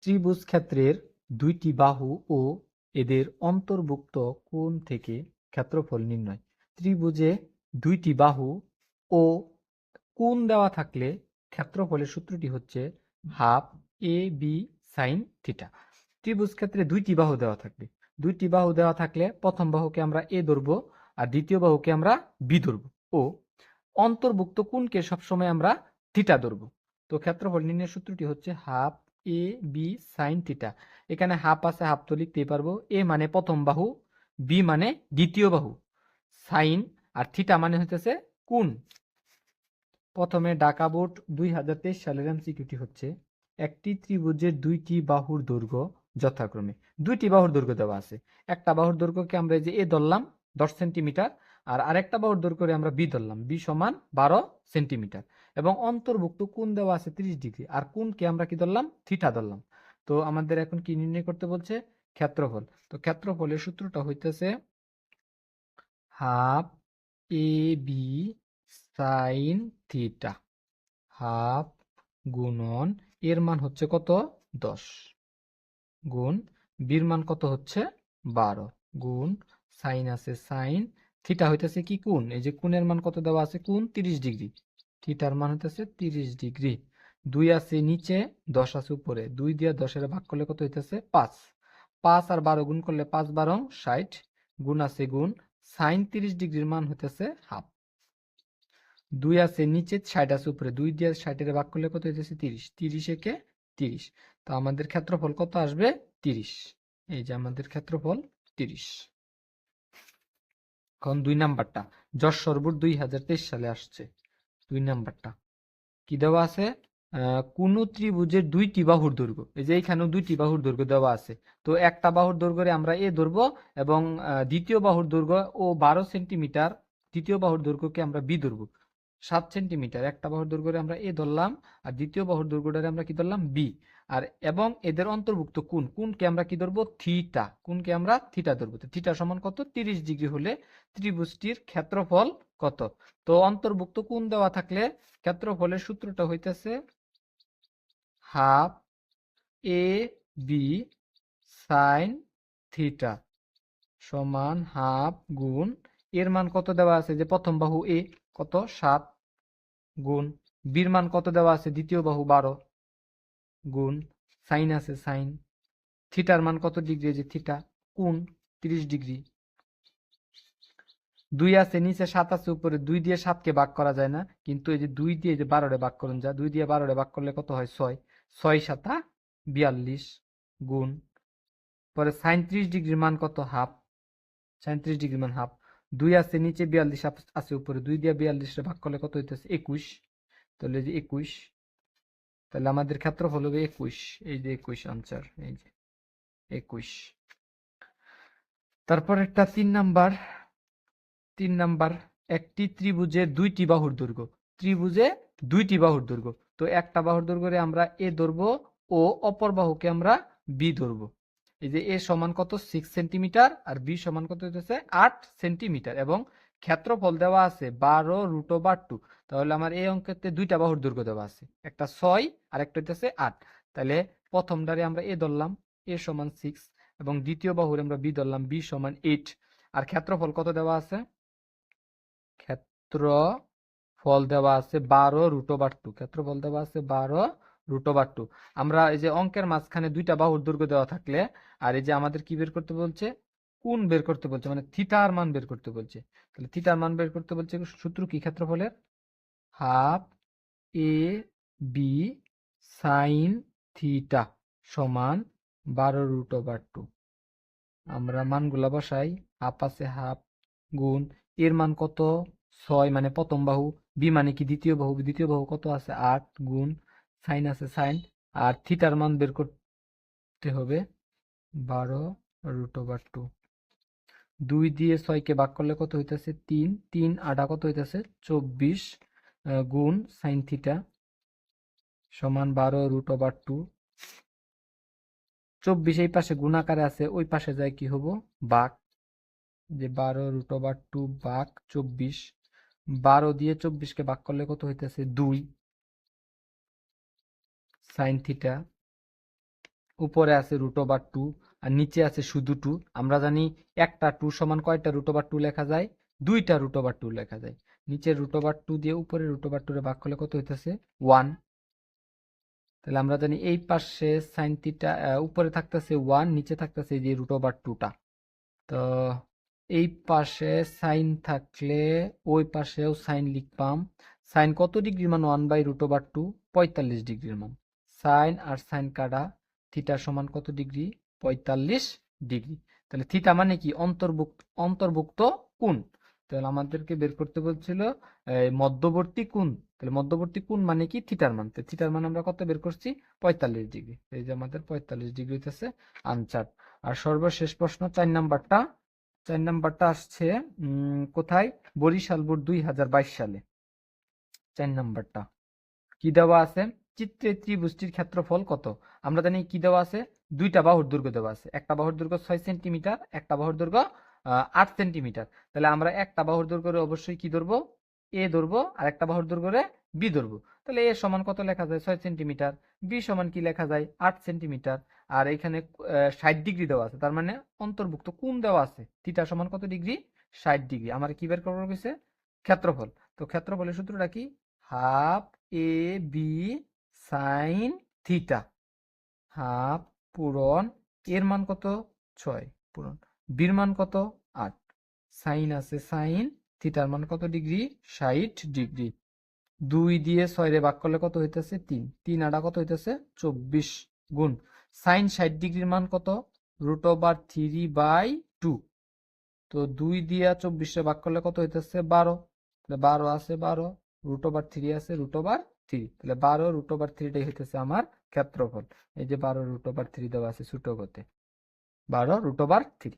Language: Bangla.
ত্রিভুজ ক্ষেত্রের দুইটি বাহু ও এদের অন্তর্ভুক্ত কোণ থেকে ক্ষেত্রফল নির্ণয়। ত্রিভুজে দুইটি বাহু ও কোণ দেওয়া থাকলে ক্ষেত্রফলের সূত্রটি হচ্ছে half A B sine theta. ত্রিভুজ ক্ষেত্রে দুইটি বাহু দেওয়া থাকবে। দুইটি বাহু দেওয়া থাকলে প্রথম বাহুকে আমরা এ ধরবো আর দ্বিতীয় বাহুকে আমরা বি ধরবো ও অন্তর্ভুক্ত কোণকে সবসময় আমরা থিটা ধরবো। তো ক্ষেত্রফল নির্ণয়ের সূত্রটি হচ্ছে half A B sine theta. এখানে হাফ আছে, হাফ তো লিখতেই পারবো। এ মানে প্রথম বাহু, বি মানে দ্বিতীয় বাহু, সাইন আর থিটা মানে হইতেছে কোণ। প্রথমে ঢাকা বোর্ড 2023 সালের এমসিকিউটি হচ্ছে একটি ত্রিভুজের দুইটি বাহুর দৈর্ঘ্য যথাক্রমে, দুইটি বাহুর দৈর্ঘ্য দেওয়া আছে। একটা বাহুর দৈর্ঘ্যকে আমরা যে এ ধরলাম 10 সেন্টিমিটার আর আরেকটা বাহুর দৈর্ঘ্য আমরা বি ধরলাম, বি সমান 12 সেন্টিমিটার এবং অন্তর্ভুক্ত কোণ দেওয়া আছে 30 ডিগ্রি আর কোণকে আমরা কি ধরলাম, থিটা ধরলাম। তো আমাদের এখন কি নির্ণয় করতে বলছে, ক্ষেত্রফল। তো ক্ষেত্রফলের সূত্রটা হইতেছে half A B sine theta, half গুণন এর মান হচ্ছে কত 10 গুণ বির মান কত হচ্ছে 12 গুণ সাইন আছে সাইন থিটা হইতেছে কি কোণ, এই যে কোণের মান কত দেওয়া আছে, কোণ 30 ডিগ্রি, থিটার মান হইতেছে 30 ডিগ্রি। 2 আছে নিচে, 10 আছে উপরে, 2 দিয়ে 10 এর ভাগ করলে কত হইতেছে 5, 5 আর 12 গুণ করলে 5 12 60 গুণ আছে গুণ সাইন 30 ডিগ্রির মান হইতেছে হাফ। 2 আছে নিচে, 60 আছে উপরে, 2 দিয়ে 60 এর ভাগ করলে কত হইতেছে 30, 30 একে 30। তো আমাদের ক্ষেত্রফল কত আসবে 30। এই যে আমাদের ক্ষেত্রফল 30। এখন 2 নাম্বারটা, যশোর বোর্ড 2023 সালে আসছে। 2 নাম্বারটা কি দেওয়া আছে, কোন ত্রিভুজের দুইটি বাহুর দৈর্ঘ্য, এই যে এইখানেও দুইটি বাহুর দৈর্ঘ্য দেওয়া আছে। তো একটা বাহুর দৈর্ঘ্যে আমরা এ ধরবো এবং দ্বিতীয় বাহুর দৈর্ঘ্য ও 12 সেন্টিমিটার, দ্বিতীয় বাহুর দৈর্ঘ্যকে আমরা বি ধরবো 7 সেন্টিমিটার। একটা বাহুর দৈর্ঘ্যে আমরা এ ধরলাম আর দ্বিতীয় বাহুর দৈর্ঘ্যটারে আমরা কি ধরলাম বি। আর এবং এদের অন্তর্ভুক্ত কোণ, কোণকে আমরা কি ধরবো থিটা, কোণকে আমরা থিটা ধরবো। তো থিটা সমান কত 30 ডিগ্রি হলে ত্রিভুজটির ক্ষেত্রফল কত। তো অন্তর্ভুক্ত কোণ দেওয়া থাকলে ক্ষেত্রফলের সূত্রটা হইতেছে half A B sine theta সমান হাফ গুণ এর মান কত দেওয়া আছে, যে প্রথম বাহু এ কত 7 গুণ বির মান কত দেওয়া আছে, দ্বিতীয় বাহু 12 গুণ সাইন আছে সাইন থিটার মান কত ডিগ্রি, যে থিটা কোণ 30 ডিগ্রি। 2 আছে নিচে, 7 আছে উপরে, 2 দিয়ে 7 কে ভাগ করা যায় না, কিন্তু এই যে 2 দিয়ে যে 12 রে ভাগ করুন যা, 2 দিয়ে 12 রে ভাগ করলে কত হয় 6, 6 7 42 গুণ পরে সাইন 30 ডিগ্রির মান কত হাফ, সাইন 30 ডিগ্রির মান হাফ। 2 আছে নিচে, 42 আছে উপরে, 2 দিয়ে 42 রে ভাগ করলে কত হইতেছে 21, তাহলে যে 21, তাহলে আমাদের ক্ষেত্রফল হবে 21। এই যে 21 আনসার, এই যে 21। তারপর একটা 3 নাম্বার একটি ত্রিভুজের দুইটি বাহুর দৈর্ঘ্য, ত্রিভুজে দুইটি বাহুর দৈর্ঘ্য। তো একটা বাহুর দৈর্ঘ্যে আমরা এ ধরবো ও অপর বাহুকে আমরা বি ধরবো। এই যে এ সমান কত 6 সেন্টিমিটার আর বি সমান কত হইতেছে 8 সেন্টিমিটার এবং ক্ষেত্রফল দেওয়া আছে 12√2। তাহলে আমার এই অঙ্কেতে দুইটা বাহুর দৈর্ঘ্য দেওয়া আছে, একটা 6 আর একটা হইতেছে 8। তাহলে প্রথমটারে আমরা এ ধরলাম, এ সমান 6 এবং দ্বিতীয় বাহুরে আমরা বি ধরলাম, বি সমান 8। আর ক্ষেত্রফল কত দেওয়া আছে, ক্ষেত্রফল দেওয়া আছে 12√2, ক্ষেত্রফল দেওয়া আছে 12√2। আমরা এই যে অঙ্কের মাঝখানে দুইটা বাহুর দৈর্ঘ্য দেওয়া থাকলে আর এই যে আমাদের কি বের করতে বলছে, কোণ বের করতে বলছে, মানে থিটার মান বের করতে বলছে। তাহলে থিটার মান বের করতে বলছে, সূত্র কি ক্ষেত্রফলের, half A B sine theta সমান 12√2। আমরা মানগুলা বসাই, হাফ আছে হাফ গুণ এর মান কত 6 মানে প্রথম বাহু, বি মানে কি দ্বিতীয় বাহু, দ্বিতীয় বাহু কত আছে 8 গুণ সাইন আছে সাইন আর থিটার মান বের করতে হবে 12√2। 2 দিয়ে 6 কে ভাগ করলে কত হইতেছে 3, 3 8 কত হইতেছে 24 গুণ সাইন থিটা সমান 12√2। 24 এই পাশে গুণ আকারে আছে, ওই পাশে যায় কি হবো ভাগ, যে 12√2 ভাগ 24, 12 দিয়ে 24 কে ভাগ করলে কত হইতেছে 2 সাইন থিটা উপরে আছে √2 আর নিচে আছে শুধু 2। আমরা জানি একটা 2 সমান কয়টা √2 লেখা যায়? দুইটা √2 লেখা যায়। নিচে √2 দিয়ে উপরে √2 রে ভাগ করলে কত হইতেছে? 1। তাহলে আমরা জানি এই পাশে সাইন থিটা উপরে থাকতেছে 1, নিচে থাকতেছে যে √2টা। তো এই পাশে সাইন থাকলে ওই পাশেও সাইন লিখবাম। সাইন কত ডিগ্রির মান? 1/√2, 45 ডিগ্রির মান। সাইন আর সাইন কাটা, থিটা সমান কত ডিগ্রি? 45 ডিগ্রি। তাহলে থিটা মানে কি? অন্তর্ভুক্ত কোণ। তাহলে আমাদেরকে বের করতে বলছিল মধ্যবর্তী কোণ। তাহলে মধ্যবর্তী কোণ মানে কি? থিটার মান। তো থিটার মান আমরা কত বের করছি? 45 ডিগ্রি। এই যে আমাদের 45 ডিগ্রি হইতেছে আনসার। আর সর্বশেষ প্রশ্ন 4 নাম্বারটা। 4 নাম্বারটা আসছে কোথায়? বরিশাল বোর্ড 2022 সালে। 4 নাম্বারটা কি দেওয়া আছে? চিত্রে ত্রিভুজটির ক্ষেত্রফল কত? আমরা জানি কি দেওয়া আছে? দুইটা বাহুর দৈর্ঘ্য দেওয়া আছে। একটা বাহুর দৈর্ঘ্য 6 সেন্টিমিটার, একটা বাহুর দৈর্ঘ্য 8 সেন্টিমিটার। তাহলে আমরা একটা বাহুর দৈর্ঘ্যে অবশ্যই কি ধরবো? এ ধরবো, আর একটা বাহুর দৈর্ঘ্যে বি ধরবো। তাহলে এ সমান কত লেখা যায়? 6 সেন্টিমিটার। বি সমান কি লেখা যায়? 8 সেন্টিমিটার। আর এখানে 60 ডিগ্রি দেওয়া আছে, তার মানে অন্তর্ভুক্ত কোণ দেওয়া আছে। থিটা সমান কত ডিগ্রি? 60 ডিগ্রি। আমার কি বের করবো হয়েছে? ক্ষেত্রফল। তো ক্ষেত্রফলের সূত্রটা কি? Half A B sine theta. Half পূরণ এর মান কত? 6 পূরণ বির মান কত? 8। সাইন আছে সাইন, থিটার মান কত ডিগ্রি? 60 ডিগ্রি। 2 দিয়ে 6 রে ভাগ করলে কত হইতেছে? 3। 3 আটা কত হইতেছে? 24 গুণ সাইন 60 ডিগ্রির মান কত? √3/2। তো 2 দিয়া 24 রে ভাগ করলে কত হইতেছে? 12। তাহলে 12 আছে 12, √3 আছে √3। তাহলে 12 √3টাই হইতেছে আমার ক্ষেত্রফল। এই যে 12 √3 দেওয়া আছে ছোট গতে, 12 √3।